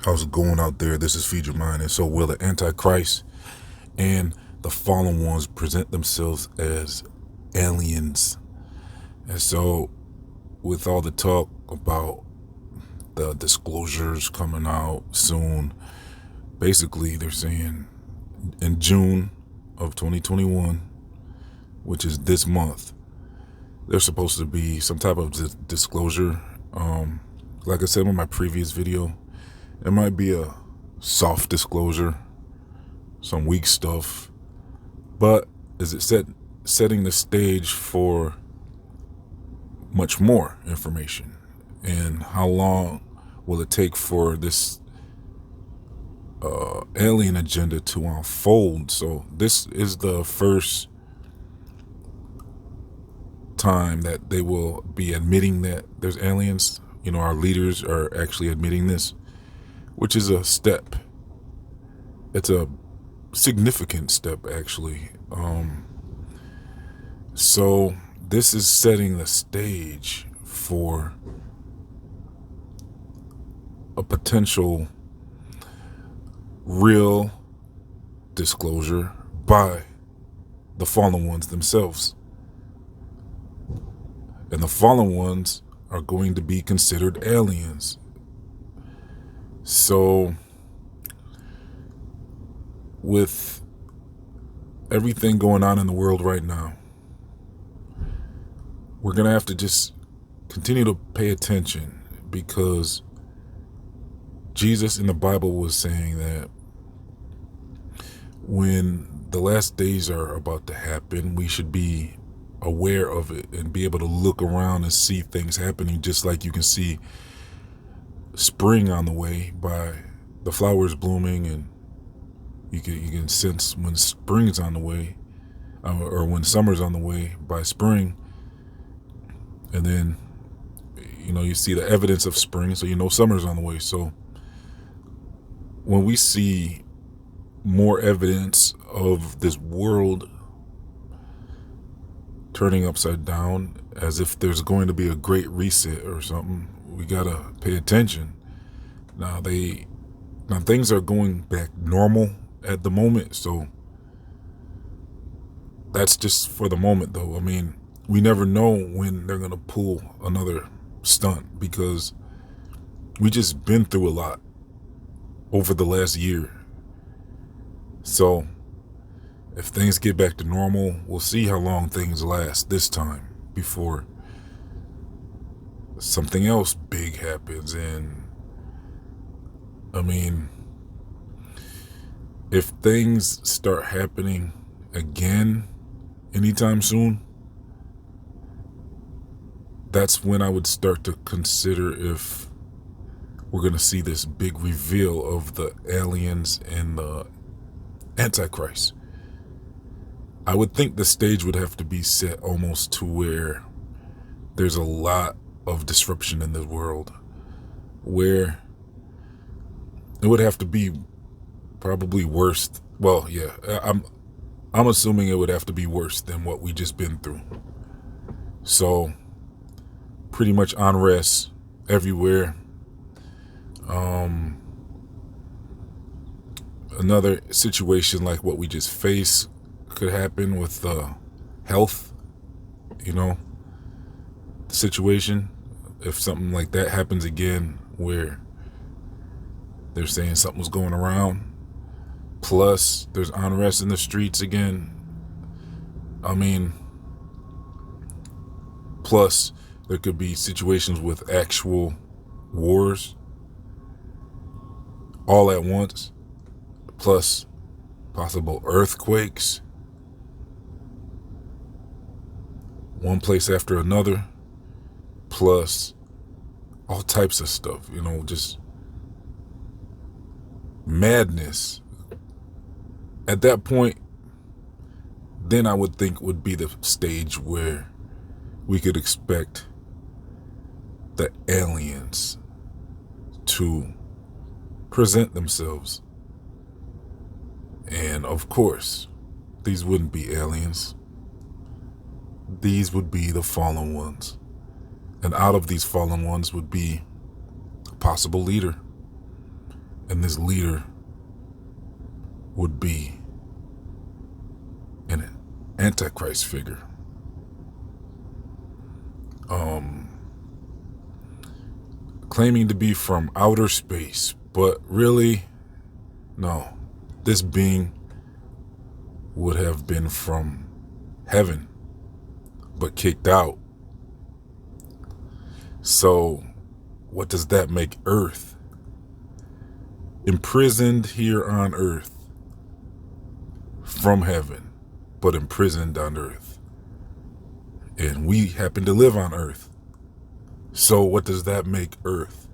How's it going out there? This is Feed Your Mind. And so will the Antichrist and the fallen ones present themselves as aliens? And so with all the talk about the disclosures coming out soon, basically they're saying in June of 2021, which is this month, there's supposed to be some type of disclosure. Like I said in my previous video, it might be a soft disclosure, some weak stuff, but is it setting the stage for much more information? And how long will it take for this alien agenda to unfold? So this is the first time that they will be admitting that there's aliens. You know, our leaders are actually admitting this, which is a step. It's a significant step, actually. So this is setting the stage for a potential real disclosure by the fallen ones themselves. And the fallen ones are going to be considered aliens. So with everything going on in the world right now, we're going to have to just continue to pay attention, because Jesus in the Bible was saying that when the last days are about to happen, we should be aware of it and be able to look around and see things happening, just like you can see spring on the way by the flowers blooming, and you can sense when spring's on the way, or when summer's on the way by spring. And then, you know, you see the evidence of spring, so you know summer's on the way. So when we see more evidence of this world turning upside down, as if there's going to be a great reset or something, we gotta pay attention. Now things are going back normal at the moment, so that's just for the moment, though. I mean, we never know when they're gonna pull another stunt, because we just been through a lot over the last year. So if things get back to normal, we'll see how long things last this time before something else big happens. And I mean, if things start happening again anytime soon, that's when I would start to consider if we're going to see this big reveal of the aliens and the Antichrist. I would think the stage would have to be set almost to where there's a lot of disruption in the world, where it would have to be probably worse. Well, yeah, I'm assuming it would have to be worse than what we just been through. So pretty much unrest everywhere. Another situation like what we just faced could happen with health, you know, situation. If something like that happens again, where they're saying something's going around, plus there's unrest in the streets again, I mean, plus there could be situations with actual wars all at once, plus possible earthquakes, one place after another, plus all types of stuff, you know, just madness. At that point, then I would think would be the stage where we could expect the aliens to present themselves. And of course, these wouldn't be aliens. These would be the fallen ones. And out of these fallen ones would be a possible leader. And this leader would be an Antichrist figure. Claiming to be from outer space, but really, no. This being would have been from heaven, but kicked out. So, what does that make Earth? Imprisoned here on Earth from heaven, but imprisoned on Earth. And we happen to live on Earth. So what does that make Earth?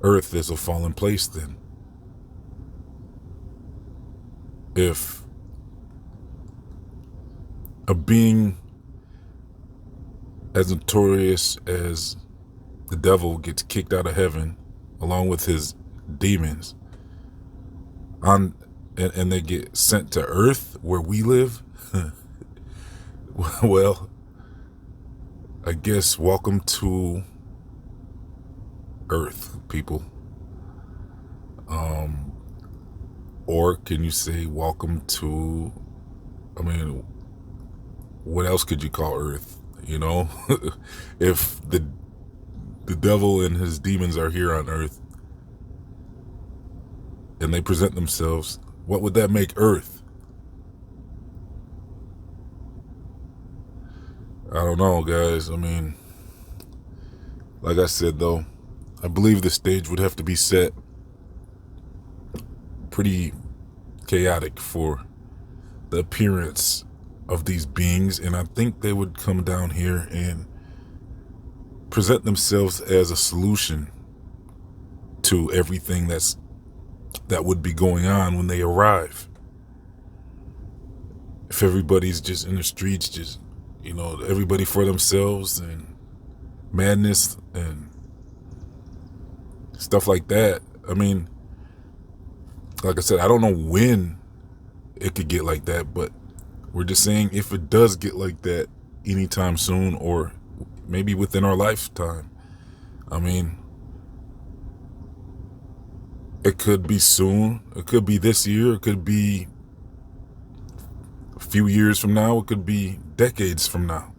Earth is a fallen place then. If a being as notorious as the devil gets kicked out of heaven along with his demons and they get sent to Earth where we live, well, I guess welcome to Earth, people. Or can you say welcome to, what else could you call Earth? You know, if the devil and his demons are here on Earth and they present themselves, what would that make Earth? I don't know, guys. Like I said, though, I believe the stage would have to be set pretty chaotic for the appearance of these beings, and I think they would come down here and present themselves as a solution to everything that would be going on when they arrive. If everybody's just in the streets, just, everybody for themselves and madness and stuff like that. Like I said, I don't know when it could get like that, but we're just saying if it does get like that anytime soon, or maybe within our lifetime, it could be soon. It could be this year. It could be a few years from now. It could be decades from now.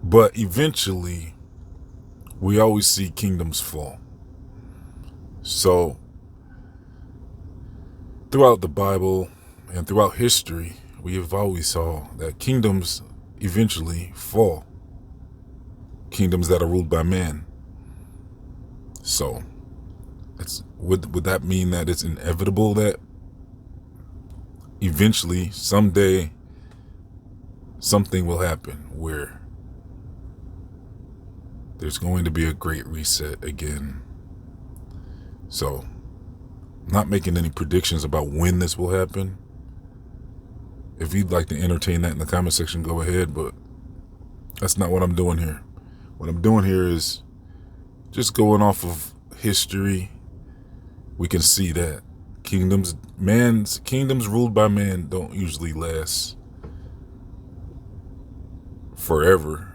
But eventually, we always see kingdoms fall. So, throughout the Bible and throughout history, we have always saw that kingdoms eventually fall. Kingdoms that are ruled by man. So, would that mean that it's inevitable that eventually, someday, something will happen where there's going to be a great reset again? So, I'm not making any predictions about when this will happen. If you'd like to entertain that in the comment section, go ahead, but that's not what I'm doing here. What I'm doing here is just going off of history. We can see that kingdoms ruled by man don't usually last forever.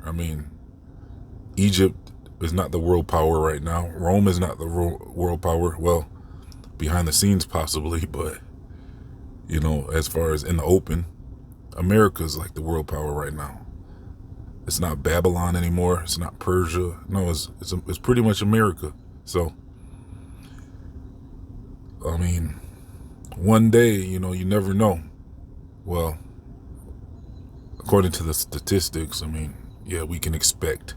Egypt is not the world power right now. Rome is not the world power. Well, behind the scenes possibly, but as far as in the open, America's like the world power right now. It's not Babylon anymore. It's not Persia. No, it's pretty much America. So, one day, you never know. Well, according to the statistics, yeah, we can expect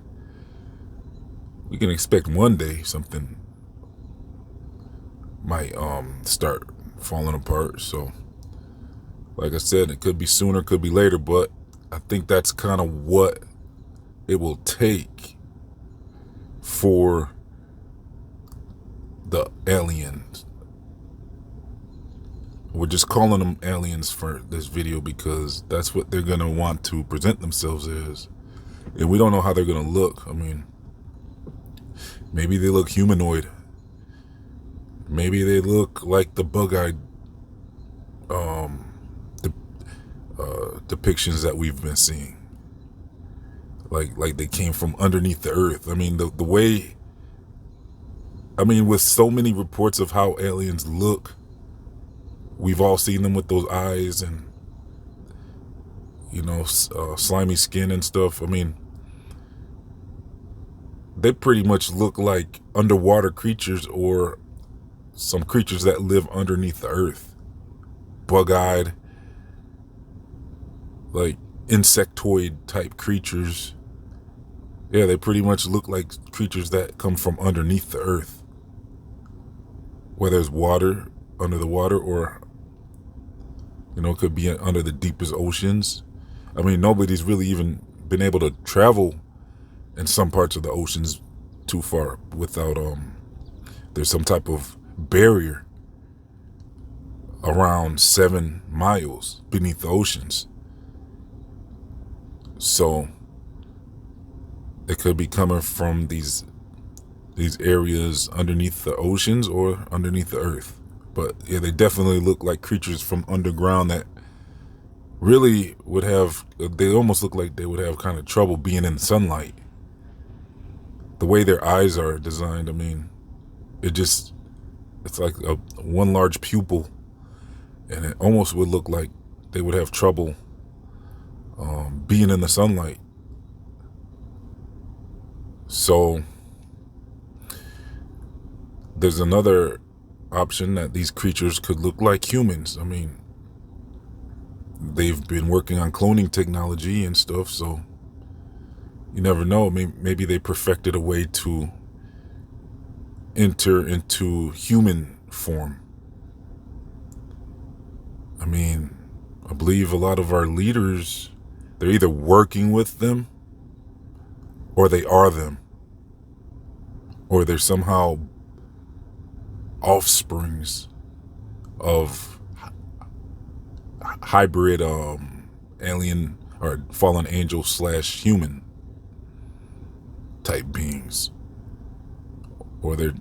one day something might start falling apart. So, like I said, it could be sooner, could be later, but I think that's kind of what it will take for the aliens. We're just calling them aliens for this video because that's what they're going to want to present themselves as. And we don't know how they're going to look. Maybe they look humanoid. Maybe they look like the bug-eyed depictions that we've been seeing. Like they came from underneath the earth. The way I mean, with so many reports of how aliens look, we've all seen them with those eyes and, slimy skin and stuff. I mean, they pretty much look like underwater creatures or some creatures that live underneath the earth. Bug-eyed, like insectoid type creatures. Yeah, they pretty much look like creatures that come from underneath the earth. Whether it's water, under the water, or, it could be under the deepest oceans. I mean, nobody's really even been able to travel in some parts of the oceans too far without, there's some type of barrier around 7 miles beneath the oceans. So it could be coming from these areas underneath the oceans or underneath the earth. But yeah, they definitely look like creatures from underground that really they almost look like they would have kind of trouble being in sunlight. The way their eyes are designed, I mean, it's like one large pupil, and it almost would look like they would have trouble being in the sunlight. So there's another option that these creatures could look like humans. I mean, they've been working on cloning technology and stuff, so you never know. Maybe they perfected a way to enter into human form. I mean, I believe a lot of our leaders, they're either working with them or they are them, or they're somehow offsprings of hybrid alien or fallen angel / human type beings, or they're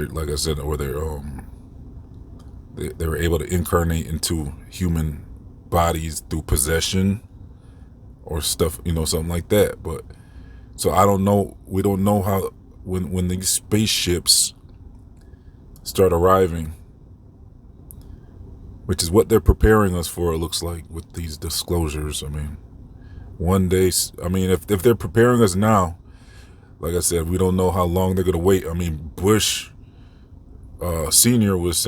like I said, or they were able to incarnate into human bodies through possession or stuff, something like that. But so I don't know. We don't know how when these spaceships start arriving, which is what they're preparing us for, it looks like, with these disclosures. I mean, one day, if they're preparing us now, like I said, we don't know how long they're going to wait. I mean, Bush Sr. was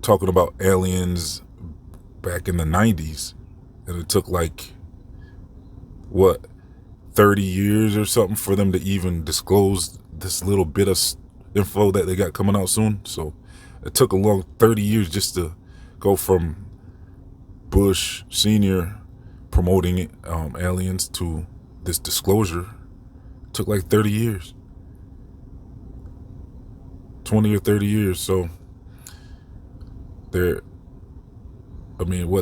talking about aliens back in the 90s, and it took 30 years or something for them to even disclose this little bit of info that they got coming out soon. So it took a long 30 years just to go from Bush Sr. promoting aliens to this disclosure. It took 30 years, 20 or 30 years. So what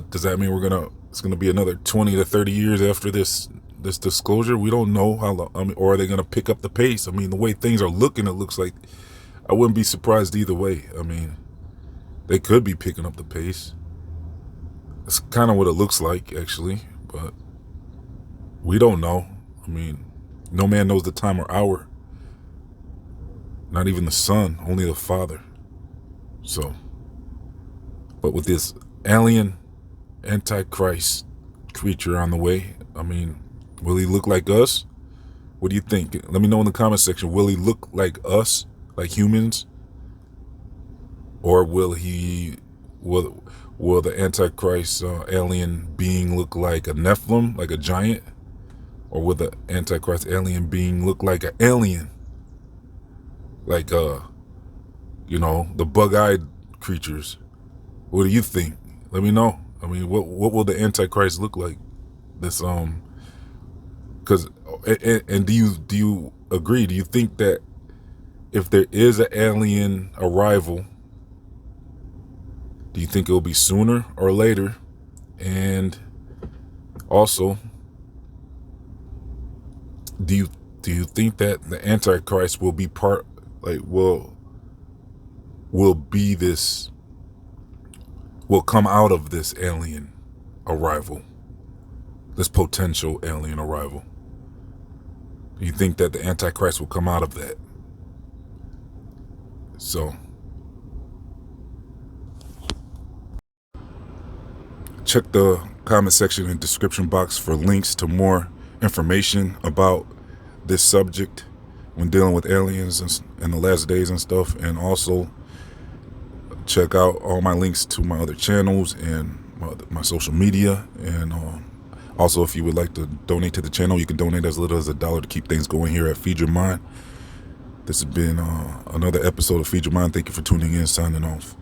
does that mean? It's gonna be another 20 to 30 years after this disclosure? We don't know how long. Or are they gonna pick up the pace? I mean, the way things are looking, it looks like I wouldn't be surprised either way. I mean, they could be picking up the pace. That's kind of what it looks like, actually, but we don't know. I mean, no man knows the time or hour. Not even the Son, only the Father. So, but with this alien Antichrist creature on the way, I mean, will he look like us? What do you think? Let me know in the comment section. Will he look like us, like humans? Or will the Antichrist alien being look like a Nephilim, like a giant? Or will the Antichrist alien being look like an alien? Like, the bug-eyed creatures. What do you think? Let me know. I mean, what will the Antichrist look like? This, because, and do you agree? Do you think that if there is an alien arrival, do you think it'll be sooner or later? And also, do you think that the Antichrist will be will come out of this alien arrival, this potential alien arrival? Do you think that the Antichrist will come out of that? So check the comment section and description box for links to more information about this subject when dealing with aliens and the last days and stuff. And also check out all my links to my other channels and my social media. And also, if you would like to donate to the channel, you can donate as little as $1 to keep things going here at Feed Your Mind. This has been another episode of Feed Your Mind. Thank you for tuning in. Signing off.